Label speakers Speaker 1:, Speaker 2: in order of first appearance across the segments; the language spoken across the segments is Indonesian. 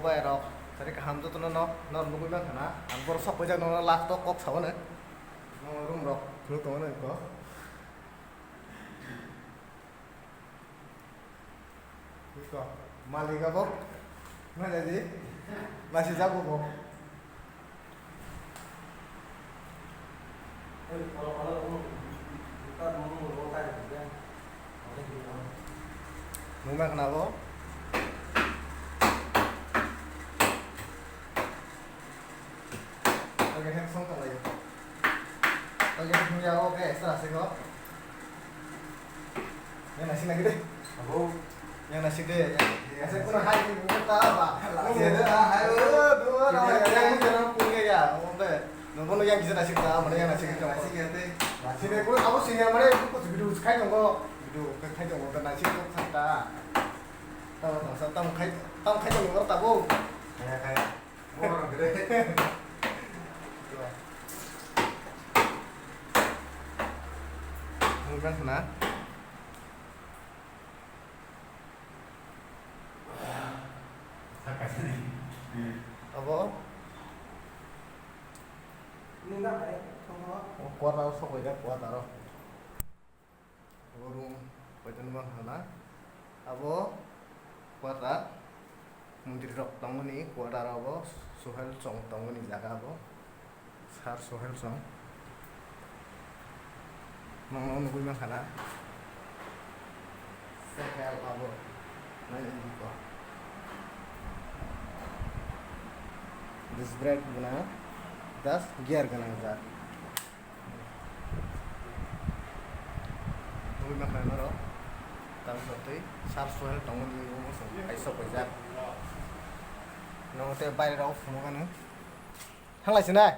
Speaker 1: nubai rok sari kaham tu no no nugui bang kana ang bor sok pajak no last to kok sawane no room rok lu to ne ko ko malika bo na jadi masih jago bo
Speaker 2: kalau kita mau rotai juga oleh gitu.
Speaker 1: nugui kenapa oke yang song tak lagi oke punya oke setelah sih kok yang nasi lagi deh yang nasi deh yang saya pernah hai ini kita apa jadi ayo dua yang jangan punya ya oke nunggu yang bisa nasi kita mana yang nasi kita nasi kita nasi deh pun aku sini mana aku video kai nunggu video kai nunggu dan nasi itu kata tahu kai nunggu tahu kayak orang gede mungkin sana apa
Speaker 2: Ini enggak kayak
Speaker 1: kuat taruh sok aja kuat taruh burung badan bang sana apa kuat tak mungkin rok tanggung ni kuat taruh apa suhel song tanggung ni jaga apa sar suhel song mau nunggu bang sana sehel apa nanya juga this bread guna das gear guna zat nunggu bang sana ro tang sote sar suhel tanggung ni mo so ai so pajak nong te bayar ro phone kan hang lai sinai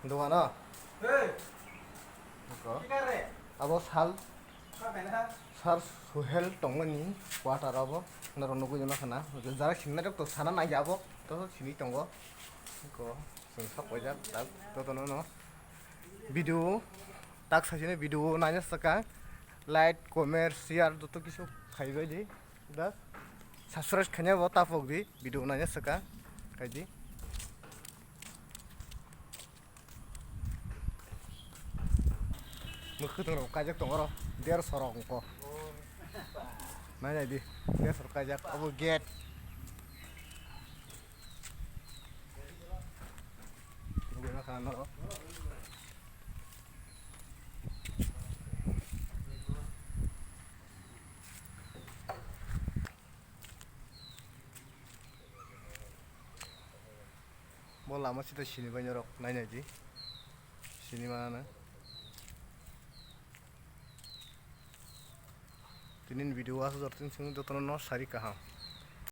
Speaker 1: dua no ko abo sal sar suhel tongoni water abo naro nugu jama kana jara sinna to sana na jabo to sini tongo ko sab pajak tak to no video tak sajine video nanya saka like comment share to kisu khaibai di da subscribe khanya bo tapok di video nanya saka kaji mukhdong kajak tongoro der sorong ko nanya di der sor kajak abu get gue makan no mau lama sih tuh sini banyak rok nanya ji sini mana tinin video as dortin sing to no sari kaham